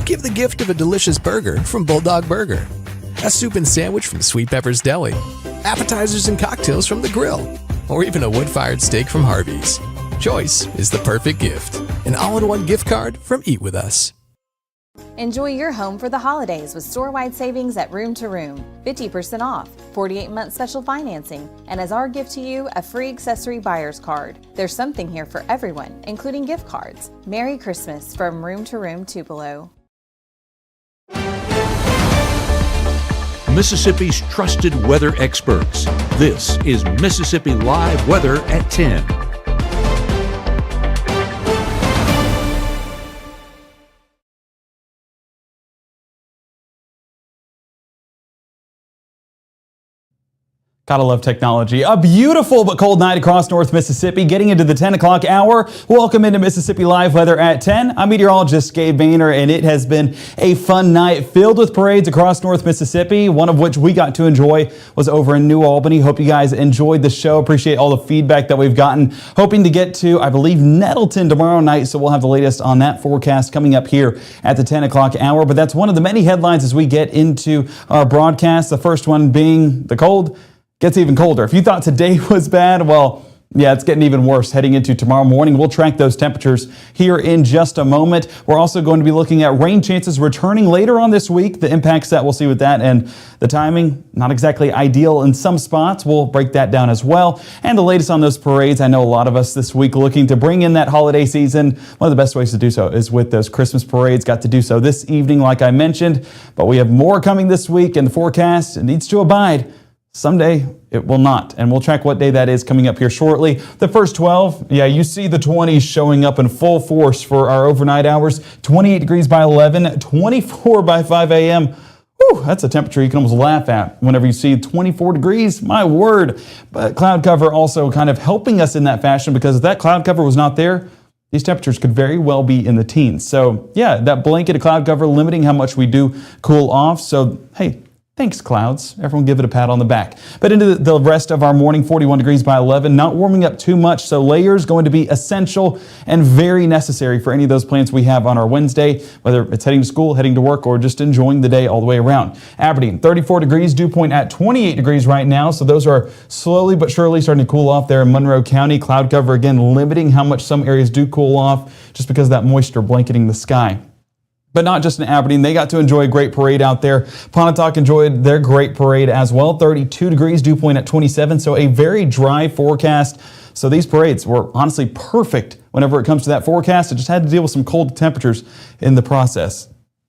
Give the gift of a delicious burger from Bulldog Burger, a soup and sandwich from Sweet Pepper's Deli, appetizers and cocktails from The Grill, or even a wood-fired steak from Harvey's. Choice is the perfect gift. An all-in-one gift card from Eat With Us. Enjoy your home for the holidays with store-wide savings at Room to Room. 50% off, 48-month special financing, and as our gift to you, a free accessory buyer's card. There's something here for everyone, including gift cards. Merry Christmas from Room to Room Tupelo. Mississippi's trusted weather experts. This is Mississippi Live Weather at 10. Gotta love technology. A beautiful but cold night across North Mississippi, getting into the 10 o'clock hour. Welcome into Mississippi Live Weather at 10. I'm meteorologist Gabe, and it has been a fun night filled with parades across North Mississippi, one of which we got to enjoy was over in New Albany. Hope you guys enjoyed the show. Appreciate all the feedback that we've gotten. Hoping to get to, I believe, Nettleton tomorrow night, so we'll have the latest on that forecast coming up here at the 10 o'clock hour. But that's one of the many headlines as we get into our broadcast. The first one being the cold. Gets even colder. If you thought today was bad, well, yeah, it's getting even worse heading into tomorrow morning. We'll track those temperatures here in just a moment. We're also going to be looking at rain chances returning later on this week, the impacts that we'll see with that, and the timing, not exactly ideal in some spots. We'll break that down as well. And the latest on those parades. I know a lot of us this week looking to bring in that holiday season. One of the best ways to do so is with those Christmas parades. Got to do so this evening, like I mentioned, but we have more coming this week, and the forecast needs to abide. Someday it will not, and we'll track what day that is coming up here shortly. The first 12, yeah, you see the 20s showing up in full force for our overnight hours. 28 degrees by 11, 24 by 5 a.m. Whew, that's a temperature you can almost laugh at whenever you see 24 degrees. My word. But cloud cover also kind of helping us in that fashion, because if that cloud cover was not there, these temperatures could very well be in the teens. So yeah, that blanket of cloud cover limiting how much we do cool off. So hey, thanks, clouds. Everyone give it a pat on the back. But into the rest of our morning, 41 degrees by 11, not warming up too much, so layers going to be essential and very necessary for any of those plans we have on our Wednesday, whether it's heading to school, heading to work, or just enjoying the day all the way around. Aberdeen, 34 degrees, dew point at 28 degrees right now, so those are slowly but surely starting to cool off there in Monroe County. Cloud cover, again, limiting how much some areas do cool off just because of that moisture blanketing the sky. But not just in Aberdeen. They got to enjoy a great parade out there. Pontotoc enjoyed their great parade as well. 32 degrees, dew point at 27, so a very dry forecast. So these parades were honestly perfect whenever it comes to that forecast. It just had to deal with some cold temperatures in the process.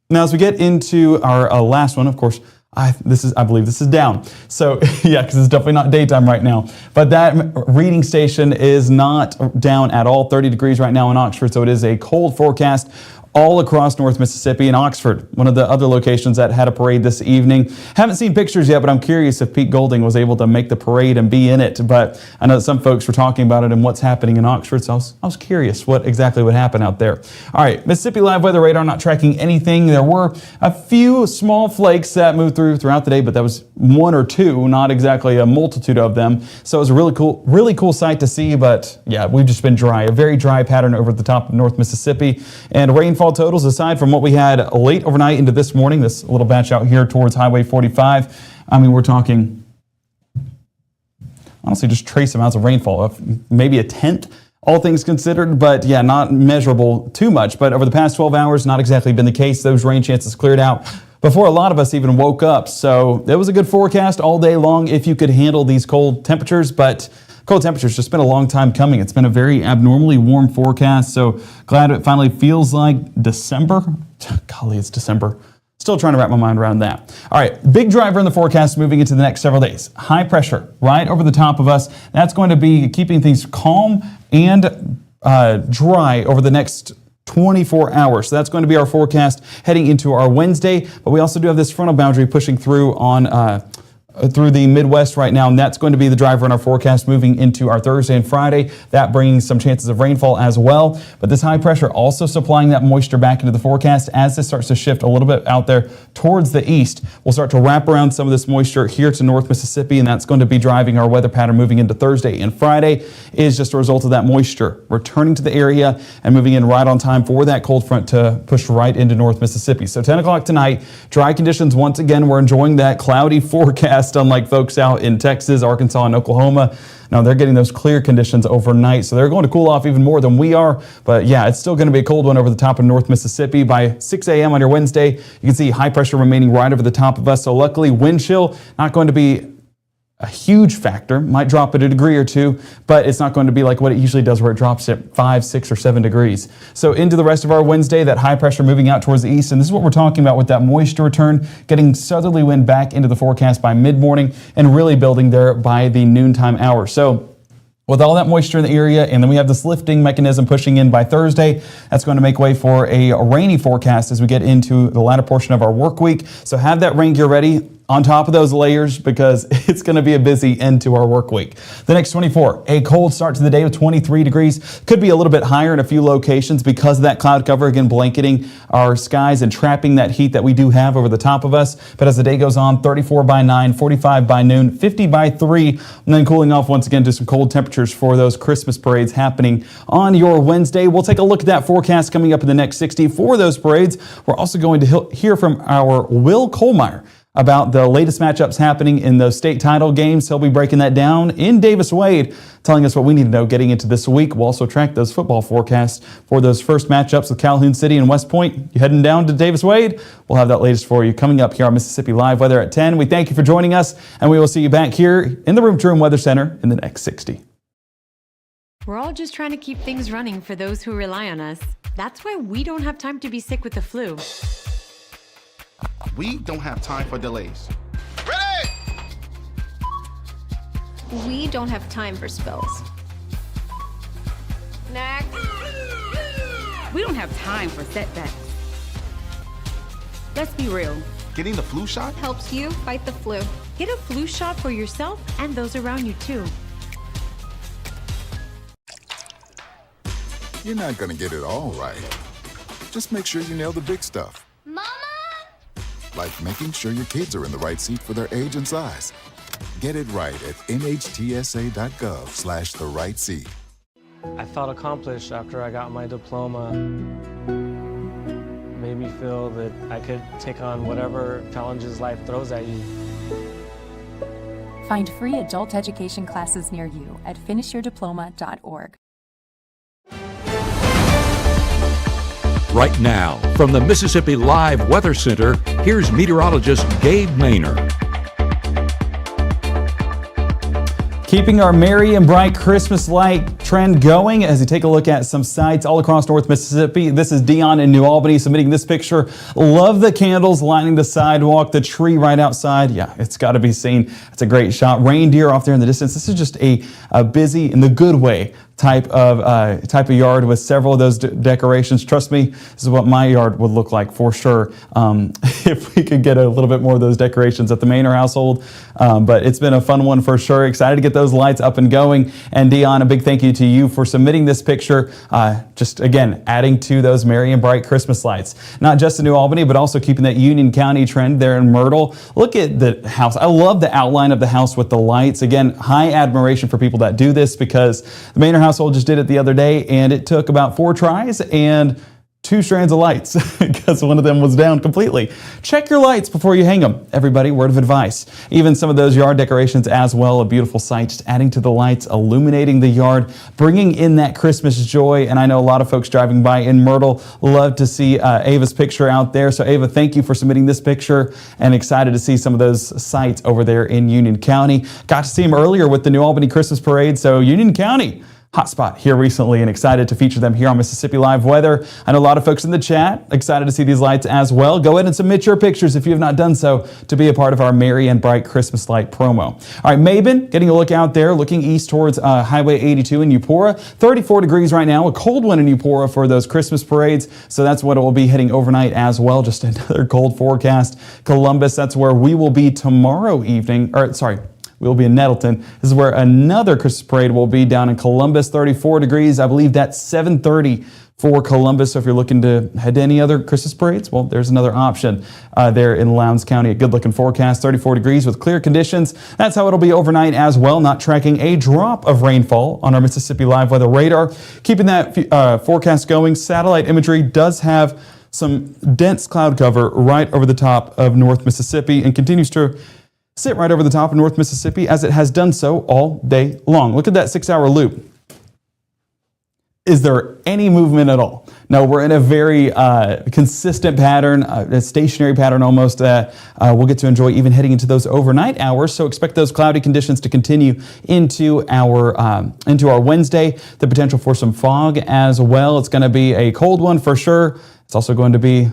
Now, as we get into our last one, of course, I believe this is down. So yeah, because it's definitely not daytime right now. But that reading station is not down at all. 30 degrees right now in Oxford, so it is a cold forecast all across North Mississippi. And Oxford, one of the other locations that had a parade this evening. Haven't seen pictures yet, but I'm curious if Pete Golding was able to make the parade and be in it. But I know that some folks were talking about it and what's happening in Oxford, so I was curious what exactly would happen out there. All right, Mississippi Live Weather Radar not tracking anything. There were a few small flakes that moved throughout the day, but that was one or two, not exactly a multitude of them. So it was a really cool sight to see. But yeah, we've just been dry, a very dry pattern over the top of North Mississippi. And rainfall totals, aside from what we had late overnight into this morning, this little batch out here towards Highway 45, I mean, we're talking honestly just trace amounts of rainfall, of maybe a tenth, all things considered, but yeah, not measurable too much. But over the past 12 hours, not exactly been the case. Those rain chances cleared out before a lot of us even woke up. So it was a good forecast all day long if you could handle these cold temperatures. But cold temperatures just been a long time coming. It's been a very abnormally warm forecast. So glad it finally feels like December. Golly, it's December. Still trying to wrap my mind around that. All right, big driver in the forecast moving into the next several days. High pressure right over the top of us. That's going to be keeping things calm and dry over the next 24 hours. So that's going to be our forecast heading into our Wednesday. But we also do have this frontal boundary pushing through on through the Midwest right now, and that's going to be the driver in our forecast moving into our Thursday and Friday. That bringing some chances of rainfall as well. But this high pressure also supplying that moisture back into the forecast as this starts to shift a little bit out there towards the east. We'll start to wrap around some of this moisture here to North Mississippi, and that's going to be driving our weather pattern moving into Thursday and Friday. Is just a result of that moisture returning to the area and moving in right on time for that cold front to push right into North Mississippi. So 10 o'clock tonight, dry conditions once again. We're enjoying that cloudy forecast, unlike folks out in Texas, Arkansas, and Oklahoma. Now they're getting those clear conditions overnight, so they're going to cool off even more than we are. But yeah, it's still going to be a cold one over the top of North Mississippi. By 6 a.m. on your Wednesday, you can see high pressure remaining right over the top of us. So luckily, wind chill not going to be a huge factor. Might drop it a degree or two, but it's not going to be like what it usually does where it drops at 5, 6, or 7 degrees. So into the rest of our Wednesday, that high pressure moving out towards the east, and this is what we're talking about with that moisture return, getting southerly wind back into the forecast by mid-morning and really building there by the noontime hour. So with all that moisture in the area, and then we have this lifting mechanism pushing in by Thursday, that's going to make way for a rainy forecast as we get into the latter portion of our work week. So have that rain gear ready on top of those layers because it's going to be a busy end to our work week. The next 24, a cold start to the day with 23 degrees. Could be a little bit higher in a few locations because of that cloud cover, again, blanketing our skies and trapping that heat that we do have over the top of us. But as the day goes on, 34 by 9, 45 by noon, 50 by 3, and then cooling off once again to some cold temperatures for those Christmas parades happening on your Wednesday. We'll take a look at that forecast coming up in the next 60 for those parades. We're also going to hear from our Will Kohlmeyer about the latest matchups happening in those state title games. He'll be breaking that down in Davis-Wade, telling us what we need to know getting into this week. We'll also track those football forecasts for those first matchups with Calhoun City and West Point. You heading down to Davis-Wade? We'll have that latest for you coming up here on Mississippi Live Weather at 10. We thank you for joining us, and we will see you back here in the Room to Room Weather Center in the next 60. We're all just trying to keep things running for those who rely on us. That's why we don't have time to be sick with the flu. We don't have time for delays. Ready! We don't have time for spills. Next. We don't have time for setbacks. Let's be real. Getting the flu shot Helps you fight the flu. Get a flu shot for yourself and those around you too. You're not gonna get it all right. Just make sure you nail the big stuff. Mama! Like making sure your kids are in the right seat for their age and size. Get it right at nhtsa.gov/the right seat. I felt accomplished after I got my diploma. Made me feel that I could take on whatever challenges life throws at you. Find free adult education classes near you at finishyourdiploma.org. Right now, from the Mississippi Live Weather Center, here's meteorologist Gabe Maynard. Keeping our merry and bright Christmas light trend going as you take a look at some sites all across North Mississippi. This is Dion in New Albany submitting this picture. Love the candles lining the sidewalk, the tree right outside. Yeah, it's got to be seen. It's a great shot. Reindeer off there in the distance. This is just a busy, in the good way, type of yard with several of those decorations. Trust me, this is what my yard would look like for sure if we could get a little bit more of those decorations at the Maynard household. But it's been a fun one for sure. Excited to get those lights up and going. And Dion, a big thank you to you for submitting this picture. Just again, adding to those merry and bright Christmas lights. Not just in New Albany, but also keeping that Union County trend there in Myrtle. Look at the house. I love the outline of the house with the lights. Again, high admiration for people that do this because the Maynard household just did it the other day, and it took about 4 tries and 2 strands of lights because one of them was down completely. Check your lights before you hang them. Everybody, word of advice. Even some of those yard decorations as well, a beautiful sight, just adding to the lights, illuminating the yard, bringing in that Christmas joy. And I know a lot of folks driving by in Myrtle love to see Ava's picture out there. So Ava, thank you for submitting this picture, and excited to see some of those sights over there in Union County. Got to see them earlier with the New Albany Christmas Parade. So Union County, hotspot here recently, and excited to feature them here on Mississippi Live Weather. I know a lot of folks in the chat excited to see these lights as well. Go ahead and submit your pictures if you have not done so to be a part of our Merry and Bright Christmas Light promo. All right, Mabin, getting a look out there, looking east towards Highway 82 in Eupora. 34 degrees right now, a cold one in Eupora for those Christmas parades, so that's what it will be heading overnight as well. Just another cold forecast. Columbus, that's where we will be tomorrow evening, we'll be in Nettleton. This is where another Christmas parade will be down in Columbus, 34 degrees. I believe that's 7:30 for Columbus. So if you're looking to head to any other Christmas parades, well, there's another option there in Lowndes County. A good looking forecast, 34 degrees with clear conditions. That's how it'll be overnight as well. Not tracking a drop of rainfall on our Mississippi Live Weather radar. Keeping that forecast going, satellite imagery does have some dense cloud cover right over the top of North Mississippi and continues to sit right over the top of North Mississippi as it has done so all day long. Look at that 6-hour loop. Is there any movement at all? No, we're in a very consistent pattern, a stationary pattern almost that we'll get to enjoy even heading into those overnight hours. So expect those cloudy conditions to continue into our Wednesday. The potential for some fog as well. It's going to be a cold one for sure. It's also going to be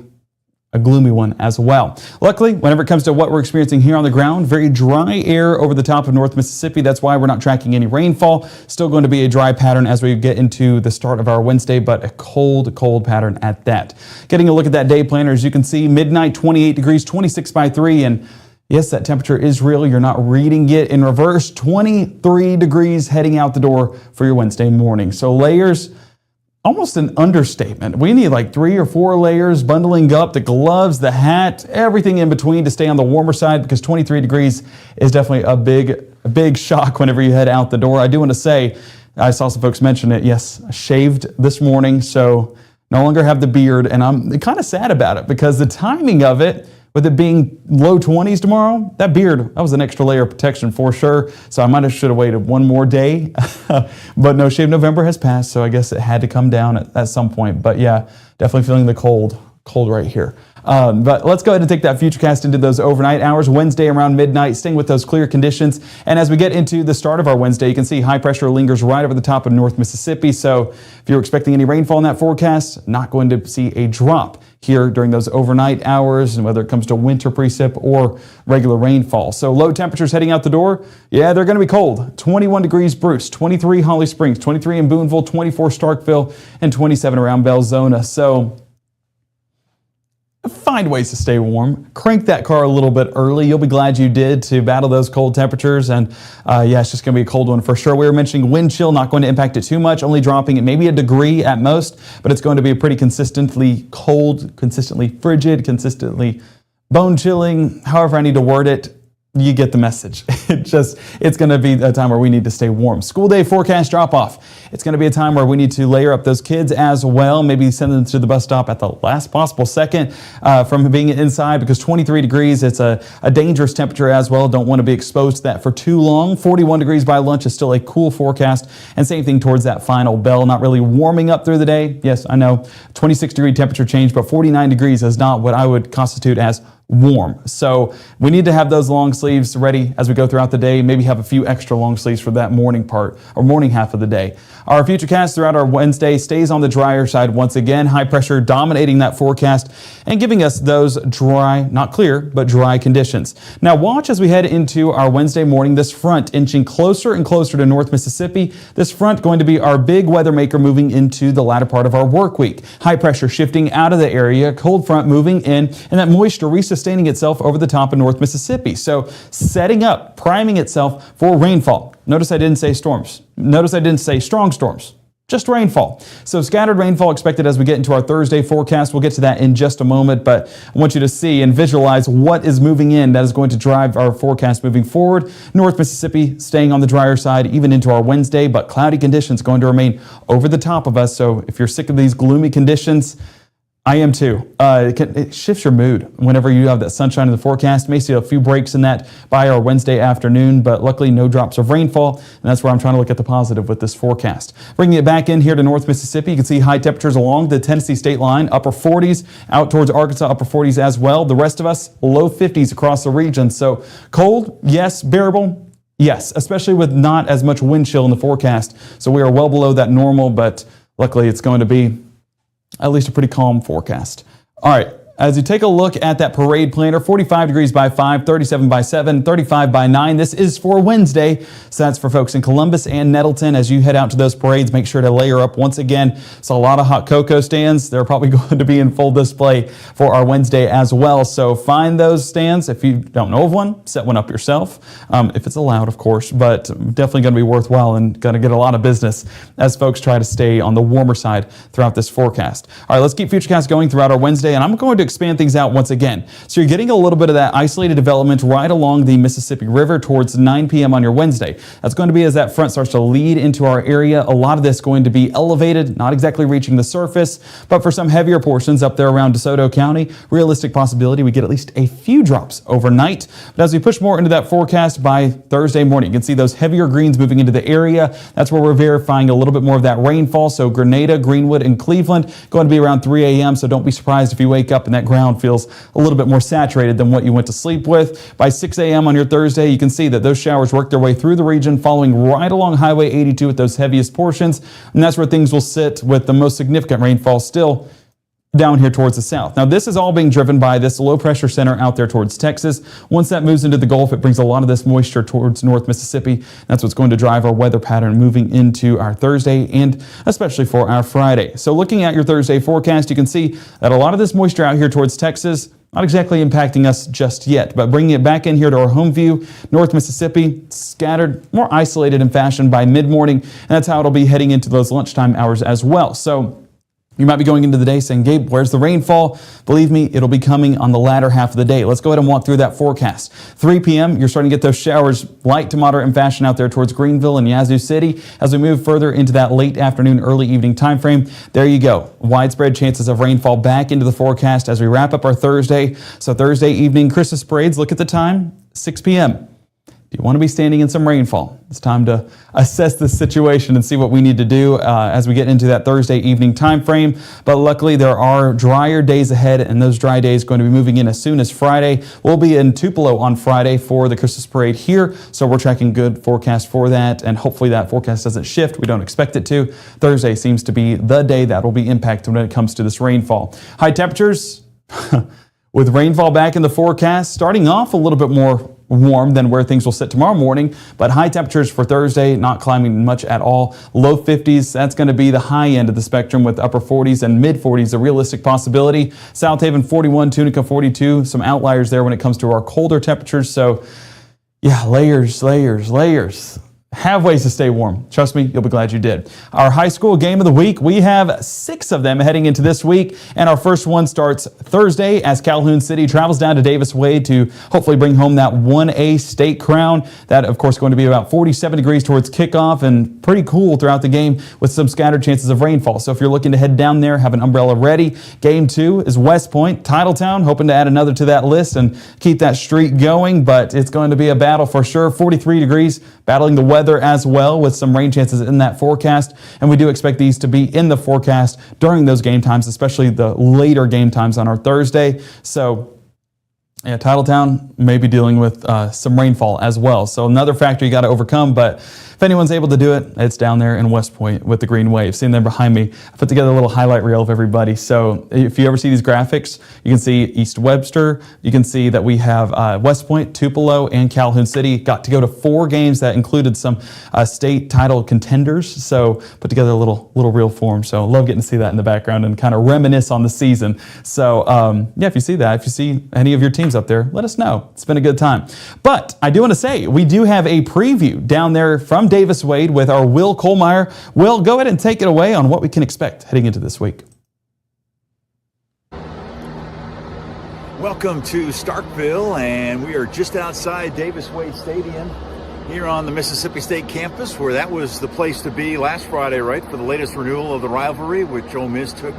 a gloomy one as well. Luckily, whenever it comes to what we're experiencing here on the ground, very dry air over the top of North Mississippi. That's why we're not tracking any rainfall. Still going to be a dry pattern as we get into the start of our Wednesday, but a cold pattern at that. Getting a look at that day planner, as you can see, midnight 28 degrees, 26 by 3, and yes, that temperature is real. You're not reading it in reverse. 23 degrees heading out the door for your Wednesday morning. So layers, almost an understatement. We need like 3 or 4 layers, bundling up the gloves, the hat, everything in between to stay on the warmer side, because 23 degrees is definitely a big shock whenever you head out the door. I do want to say, I saw some folks mention it. Yes, I shaved this morning, so no longer have the beard, and I'm kind of sad about it because the timing of it, with it being low 20s tomorrow, that beard, that was an extra layer of protection for sure. So I should have waited one more day. But no, Shave November has passed, so I guess it had to come down at some point. But yeah, definitely feeling the cold right here. But let's go ahead and take that futurecast into those overnight hours. Wednesday around midnight, staying with those clear conditions. And as we get into the start of our Wednesday, you can see high pressure lingers right over the top of North Mississippi. So if you're expecting any rainfall in that forecast, not going to see a drop here during those overnight hours, and whether it comes to winter precip or regular rainfall. So low temperatures heading out the door, yeah, they're going to be cold. 21 degrees Bruce, 23 Holly Springs, 23 in Booneville, 24 Starkville, and 27 around Belzona. So find ways to stay warm. Crank that car a little bit early. You'll be glad you did to battle those cold temperatures. And yeah, it's just going to be a cold one for sure. We were mentioning wind chill, not going to impact it too much, only dropping it maybe a degree at most, but it's going to be a pretty consistently cold, consistently frigid, consistently bone chilling, however I need to word it. You get the message. It's going to be a time where we need to stay warm. School day forecast drop off. It's going to be a time where we need to layer up those kids as well. Maybe send them to the bus stop at the last possible second from being inside, because 23 degrees, it's a dangerous temperature as well. Don't want to be exposed to that for too long. 41 degrees by lunch is still a cool forecast. And same thing towards that final bell. Not really warming up through the day. Yes, I know 26 degree temperature change, but 49 degrees is not what I would constitute as warm. So we need to have those long sleeves ready as we go throughout the day. Maybe have a few extra long sleeves for that morning part or morning half of the day. Our futurecast throughout our Wednesday stays on the drier side once again. High pressure dominating that forecast and giving us those dry, not clear, but dry conditions. Now watch as we head into our Wednesday morning, this front inching closer and closer to North Mississippi. This front going to be our big weather maker moving into the latter part of our work week. High pressure shifting out of the area, cold front moving in, and that moisture sustaining itself over the top of North Mississippi. So setting up, priming itself for rainfall. Notice I didn't say storms. Notice I didn't say strong storms. Just rainfall. So scattered rainfall expected as we get into our Thursday forecast. We'll get to that in just a moment, but I want you to see and visualize what is moving in that is going to drive our forecast moving forward. North Mississippi staying on the drier side even into our Wednesday, but cloudy conditions going to remain over the top of us. So if you're sick of these gloomy conditions, I am too. It shifts your mood whenever you have that sunshine in the forecast. May see a few breaks in that by our Wednesday afternoon, but luckily no drops of rainfall, and that's where I'm trying to look at the positive with this forecast. Bringing it back in here to North Mississippi, you can see high temperatures along the Tennessee state line, upper 40s, out towards Arkansas, upper 40s as well. The rest of us, low 50s across the region. So cold, yes, bearable. Yes, especially with not as much wind chill in the forecast. So we are well below that normal, but luckily it's going to be at least a pretty calm forecast. All right. As you take a look at that parade planner, 45 degrees by 5, 37 by 7, 35 by 9. This is for Wednesday. So that's for folks in Columbus and Nettleton. As you head out to those parades, make sure to layer up once again. Saw a lot of hot cocoa stands. They're probably going to be in full display for our Wednesday as well. So find those stands. If you don't know of one, set one up yourself. If it's allowed, of course, but definitely going to be worthwhile and going to get a lot of business as folks try to stay on the warmer side throughout this forecast. All right, let's keep Futurecast going throughout our Wednesday, and I'm going to expand things out once again. So you're getting a little bit of that isolated development right along the Mississippi River towards 9 p.m. on your Wednesday. That's going to be as that front starts to lead into our area. A lot of this going to be elevated, not exactly reaching the surface, but for some heavier portions up there around DeSoto County, realistic possibility we get at least a few drops overnight. But as we push more into that forecast by Thursday morning, you can see those heavier greens moving into the area. That's where we're verifying a little bit more of that rainfall. So Grenada, Greenwood, and Cleveland going to be around 3 a.m. So don't be surprised if you wake up and that ground feels a little bit more saturated than what you went to sleep with. By 6 a.m. on your Thursday, you can see that those showers work their way through the region, following right along Highway 82 with those heaviest portions. And that's where things will sit with the most significant rainfall still down here towards the south. Now, this is all being driven by this low pressure center out there towards Texas. Once that moves into the Gulf, it brings a lot of this moisture towards North Mississippi. That's what's going to drive our weather pattern moving into our Thursday and especially for our Friday. So looking at your Thursday forecast, you can see that a lot of this moisture out here towards Texas not exactly impacting us just yet, but bringing it back in here to our home view, North Mississippi, scattered, more isolated in fashion by mid-morning, and that's how it'll be heading into those lunchtime hours as well. So you might be going into the day saying, Gabe, where's the rainfall? Believe me, it'll be coming on the latter half of the day. Let's go ahead and walk through that forecast. 3 p.m., you're starting to get those showers light to moderate in fashion out there towards Greenville and Yazoo City. As we move further into that late afternoon, early evening time frame, there you go. Widespread chances of rainfall back into the forecast as we wrap up our Thursday. So Thursday evening Christmas parades, look at the time, 6 p.m. Do you want to be standing in some rainfall? It's time to assess the situation and see what we need to do as we get into that Thursday evening time frame. But luckily, there are drier days ahead, and those dry days going to be moving in as soon as Friday. We'll be in Tupelo on Friday for the Christmas parade here, so we're tracking good forecast for that, and hopefully that forecast doesn't shift. We don't expect it to. Thursday seems to be the day that will be impacted when it comes to this rainfall. High temperatures, with rainfall back in the forecast, starting off a little bit more warm than where things will sit tomorrow morning, but high temperatures for Thursday not climbing much at all. Low 50s, that's going to be the high end of the spectrum, with upper 40s and mid 40s a realistic possibility. South Haven 41, Tunica 42, some outliers there when it comes to our colder temperatures. So yeah, layers. Have ways to stay warm. Trust me, you'll be glad you did. Our high school game of the week, we have 6 of them heading into this week, and our first one starts Thursday as Calhoun City travels down to Davis Wade to hopefully bring home that 1A state crown. That, of course, going to be about 47 degrees towards kickoff and pretty cool throughout the game with some scattered chances of rainfall. So if you're looking to head down there, have an umbrella ready. Game 2 is West Point, Titletown, hoping to add another to that list and keep that streak going, but it's going to be a battle for sure. 43 degrees, battling the weather as well with some rain chances in that forecast, and we do expect these to be in the forecast during those game times, especially the later game times on our Thursday. So yeah, Titletown may be dealing with some rainfall as well. So another factor you got to overcome, but if anyone's able to do it, it's down there in West Point with the green wave. Seeing them behind me, I put together a little highlight reel of everybody. So if you ever see these graphics, you can see East Webster. You can see that we have West Point, Tupelo, and Calhoun City. Got to go to 4 games that included some state title contenders. So put together a little reel for them. So love getting to see that in the background and kind of reminisce on the season. So yeah, if you see that, if you see any of your teams up there, let us know. It's been a good time. But I do want to say, we do have a preview down there from Davis Wade with our Will Kohlmeyer. Will, go ahead and take it away on what we can expect heading into this week. Welcome to Starkville, and we are just outside Davis Wade Stadium here on the Mississippi State campus, where that was the place to be last Friday, right, for the latest renewal of the rivalry, which Ole Miss took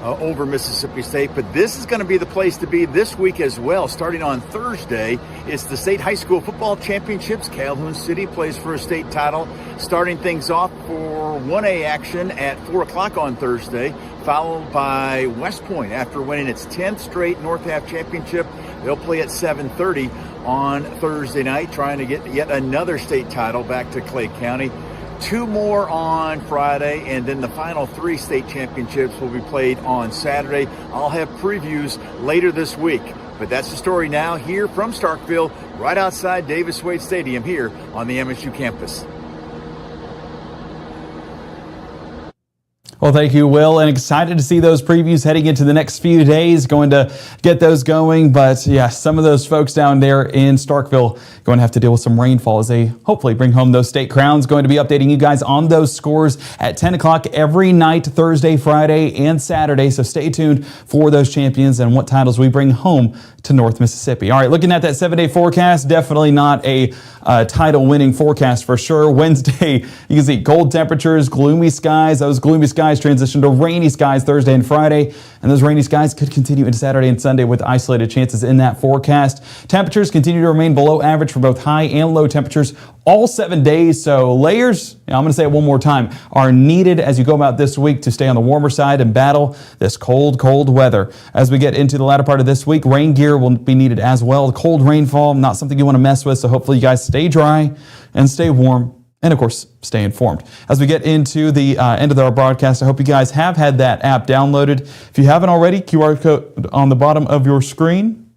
over Mississippi State. But this is going to be the place to be this week as well. Starting on Thursday, it's the State High School Football Championships. Calhoun City plays for a state title, starting things off for 1A action at 4 o'clock on Thursday, followed by West Point after winning its 10th straight North Half Championship. They'll play at 7:30 on Thursday night, trying to get yet another state title back to Clay County. 2 more on Friday, and then the final 3 state championships will be played on Saturday. I'll have previews later this week. But that's the story now here from Starkville, right outside Davis Wade Stadium here on the MSU campus. Well, thank you, Will, and excited to see those previews heading into the next few days. Going to get those going, but yeah, some of those folks down there in Starkville going to have to deal with some rainfall as they hopefully bring home those state crowns. Going to be updating you guys on those scores at 10 o'clock every night, Thursday, Friday, and Saturday, so stay tuned for those champions and what titles we bring home to North Mississippi. All right, looking at that 7-day forecast, definitely not a title-winning forecast for sure. Wednesday, you can see cold temperatures, gloomy skies. Those gloomy skies transition to rainy skies Thursday and Friday, and those rainy skies could continue into Saturday and Sunday with isolated chances in that forecast. Temperatures continue to remain below average for both high and low temperatures all 7 days, so layers, I'm going to say it one more time, are needed as you go about this week to stay on the warmer side and battle this cold, cold weather. As we get into the latter part of this week, rain gear will be needed as well. Cold rainfall, not something you want to mess with, so hopefully you guys stay dry and stay warm. And of course, stay informed. As we get into the end of our broadcast, I hope you guys have had that app downloaded. If you haven't already, QR code on the bottom of your screen.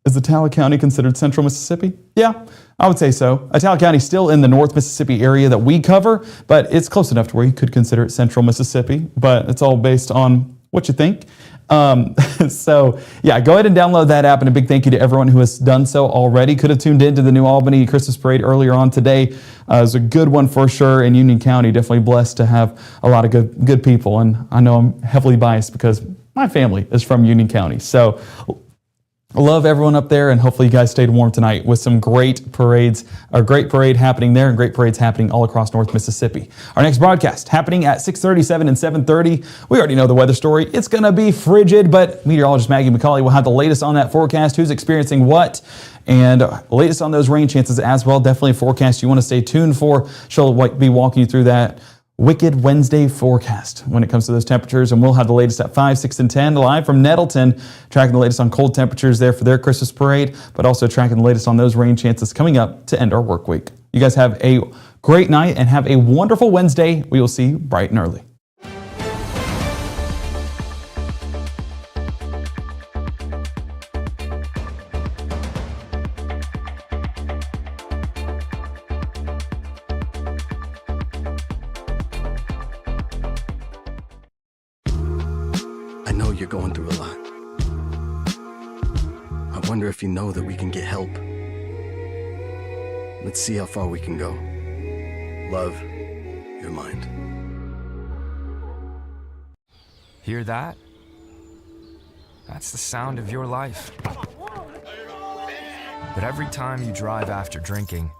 Is Itala County considered Central Mississippi? Yeah, I would say so. Itala County is still in the North Mississippi area that we cover, but it's close enough to where you could consider it Central Mississippi, but it's all based on what you think. So yeah, go ahead and download that app, and a big thank you to everyone who has done so already. Could have tuned into the New Albany Christmas Parade earlier on today. It was a good one for sure, and Union County definitely blessed to have a lot of good people, and I know I'm heavily biased because my family is from Union County. So I love everyone up there, and hopefully you guys stayed warm tonight with some great parades, a great parade happening there and great parades happening all across North Mississippi. Our next broadcast happening at 6:37 and 7:30. We already know the weather story. It's going to be frigid, but meteorologist Maggie McCauley will have the latest on that forecast, who's experiencing what, and latest on those rain chances as well. Definitely a forecast you want to stay tuned for. She'll be walking you through that Wicked Wednesday forecast when it comes to those temperatures, and we'll have the latest at 5, 6, and 10 live from Nettleton, tracking the latest on cold temperatures there for their Christmas parade, but also tracking the latest on those rain chances coming up to end our work week. You guys have a great night and have a wonderful Wednesday. We will see you bright and early. I know you're going through a lot. I wonder if you know that we can get help. Let's see how far we can go. Love, your mind. Hear that? That's the sound of your life. But every time you drive after drinking,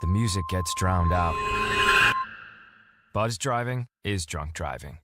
the music gets drowned out. Buzz driving is drunk driving.